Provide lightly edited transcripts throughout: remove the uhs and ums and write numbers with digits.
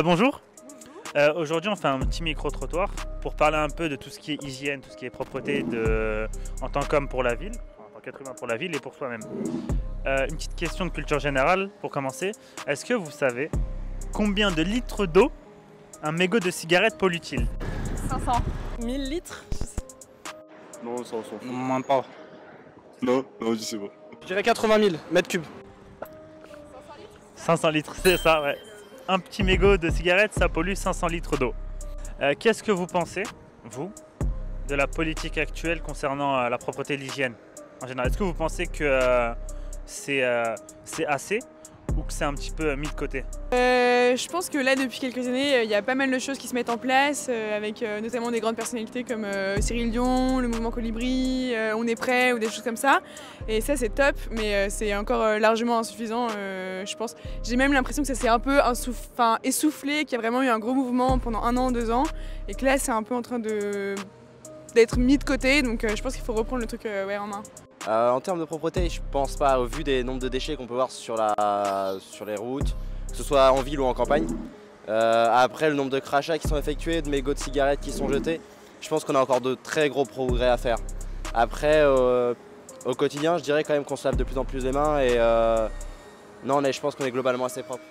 Bonjour. Aujourd'hui on fait un petit micro-trottoir pour parler un peu de tout ce qui est hygiène, tout ce qui est propreté en tant qu'homme pour la ville, en tant qu'être humain pour la ville et pour soi-même. Une petite question de culture générale pour commencer. Est-ce que vous savez combien de litres d'eau un mégot de cigarette pollue-t-il? 500. 1000 litres? Non, ça on s'en fout. Moins pas. Non, je sais pas. Je dirais 80 000 mètres cubes. 500 litres, c'est ça, ouais. Un petit mégot de cigarette, ça pollue 500 litres d'eau. Qu'est-ce que vous pensez, vous, de la politique actuelle concernant la propreté et l'hygiène en général? Est-ce que vous pensez que c'est assez ou que c'est un petit peu mis de côté? Je pense que là, depuis quelques années, il y a pas mal de choses qui se mettent en place, avec notamment des grandes personnalités comme Cyril Dion, le mouvement Colibri, On est prêt ou des choses comme ça. Et ça, c'est top, mais c'est encore largement insuffisant, je pense. J'ai même l'impression que ça s'est un peu essoufflé, qu'il y a vraiment eu un gros mouvement pendant 1 an, 2 ans, et que là, c'est un peu en train d'être mis de côté, donc je pense qu'il faut reprendre le truc en main. En termes de propreté, je pense pas, au vu des nombres de déchets qu'on peut voir sur les routes, que ce soit en ville ou en campagne. Après, le nombre de crachats qui sont effectués, de mégots de cigarettes qui sont jetés, je pense qu'on a encore de très gros progrès à faire. Après, au quotidien, je dirais quand même qu'on se lave de plus en plus les mains et non, je pense qu'on est globalement assez propre.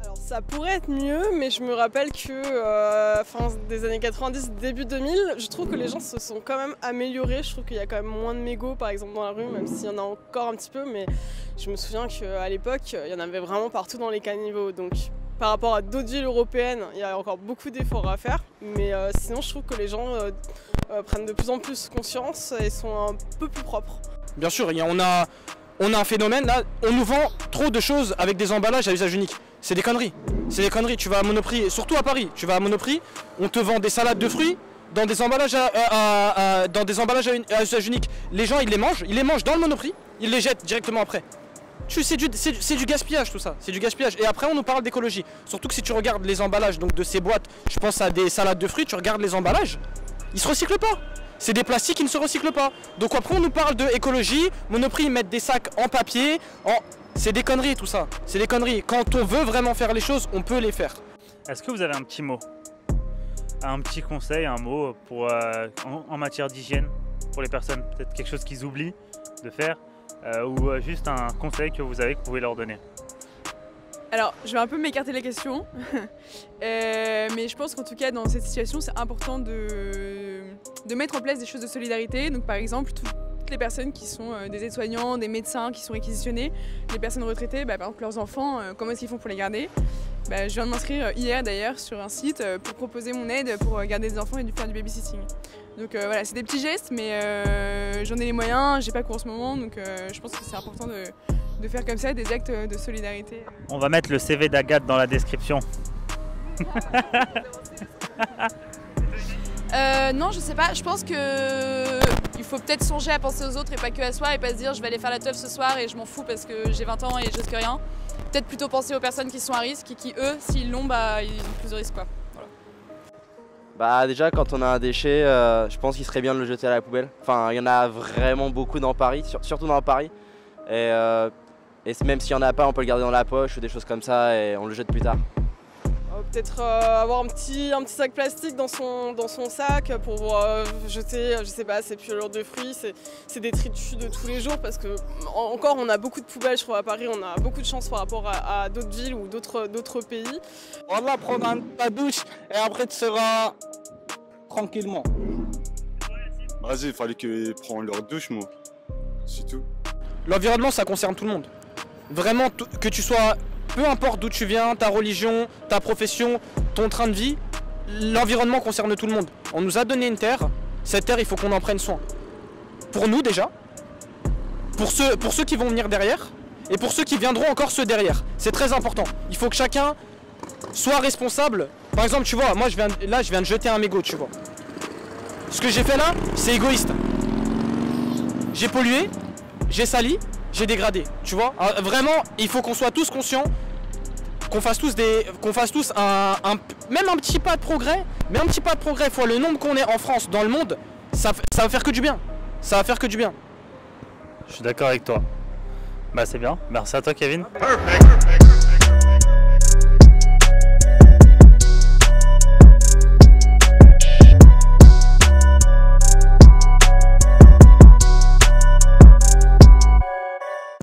Alors ça pourrait être mieux, mais je me rappelle que fin des années 90, début 2000, je trouve que les gens se sont quand même améliorés. Je trouve qu'il y a quand même moins de mégots par exemple dans la rue, même s'il y en a encore un petit peu, mais je me souviens qu'à l'époque, il y en avait vraiment partout dans les caniveaux. Donc par rapport à d'autres villes européennes, il y a encore beaucoup d'efforts à faire, mais sinon je trouve que les gens prennent de plus en plus conscience et sont un peu plus propres. Bien sûr, on a un phénomène là, on nous vend trop de choses avec des emballages à usage unique. C'est des conneries. C'est des conneries. Tu vas à Monoprix, surtout à Paris, tu vas à Monoprix, on te vend des salades de fruits dans des emballages à usage unique. Les gens ils les mangent dans le Monoprix, ils les jettent directement après. C'est du gaspillage tout ça, c'est du gaspillage. Et après on nous parle d'écologie. Surtout que si tu regardes les emballages donc de ces boîtes, je pense à des salades de fruits, tu regardes les emballages, ils se recyclent pas. C'est des plastiques qui ne se recyclent pas. Donc après on nous parle d'écologie, Monoprix ils mettent des sacs en papier, c'est des conneries tout ça, c'est des conneries. Quand on veut vraiment faire les choses, on peut les faire. Est-ce que vous avez un petit mot, un petit conseil, un mot en matière d'hygiène pour les personnes? Peut-être quelque chose qu'ils oublient de faire ou juste un conseil que vous avez que vous pouvez leur donner? Alors, je vais un peu m'écarter de la question, mais je pense qu'en tout cas, dans cette situation, c'est important de mettre en place des choses de solidarité. Donc, par exemple, toutes les personnes qui sont des aides-soignants, des médecins qui sont réquisitionnés, les personnes retraitées, par exemple leurs enfants, comment est-ce qu'ils font pour les garder? Je viens de m'inscrire hier d'ailleurs sur un site pour proposer mon aide pour garder des enfants et faire du babysitting. Donc voilà, c'est des petits gestes, mais j'en ai les moyens, j'ai pas cours en ce moment, donc je pense que c'est important de faire comme ça des actes de solidarité. On va mettre le CV d'Agathe dans la description. Non, je sais pas, je pense qu'il faut peut-être songer à penser aux autres et pas que à soi et pas se dire je vais aller faire la teuf ce soir et je m'en fous parce que j'ai 20 ans et je risque rien. Peut-être plutôt penser aux personnes qui sont à risque et qui eux, s'ils l'ont, ils ont plus de risques quoi. Voilà. Déjà quand on a un déchet, je pense qu'il serait bien de le jeter à la poubelle. Enfin, il y en a vraiment beaucoup dans Paris, surtout dans Paris. Et même s'il n'y en a pas, on peut le garder dans la poche ou des choses comme ça et on le jette plus tard. Peut-être avoir un petit sac plastique dans son sac pour jeter, je sais pas, ses pelures de fruits, c'est des tritus de tous les jours parce que encore on a beaucoup de poubelles, je trouve à Paris, on a beaucoup de chance par rapport à d'autres villes ou d'autres pays. On va prendre ta douche et après tu seras tranquillement. Vas-y, il fallait qu'ils prennent leur douche, moi. C'est tout. L'environnement ça concerne tout le monde. Vraiment, que tu sois... Peu importe d'où tu viens, ta religion, ta profession, ton train de vie, l'environnement concerne tout le monde. On nous a donné une terre, cette terre il faut qu'on en prenne soin. Pour nous déjà, pour ceux qui vont venir derrière, et pour ceux qui viendront encore ceux derrière. C'est très important. Il faut que chacun soit responsable. Par exemple, tu vois, moi je viens de jeter un mégot, tu vois. Ce que j'ai fait là, c'est égoïste. J'ai pollué, j'ai sali, j'ai dégradé, tu vois. Vraiment, il faut qu'on soit tous conscients, qu'on fasse tous même un petit pas de progrès, mais un petit pas de progrès fois le nombre qu'on est en France, dans le monde, ça va faire que du bien. Ça va faire que du bien. Je suis d'accord avec toi. C'est bien. Merci à toi, Kevin. Perfect.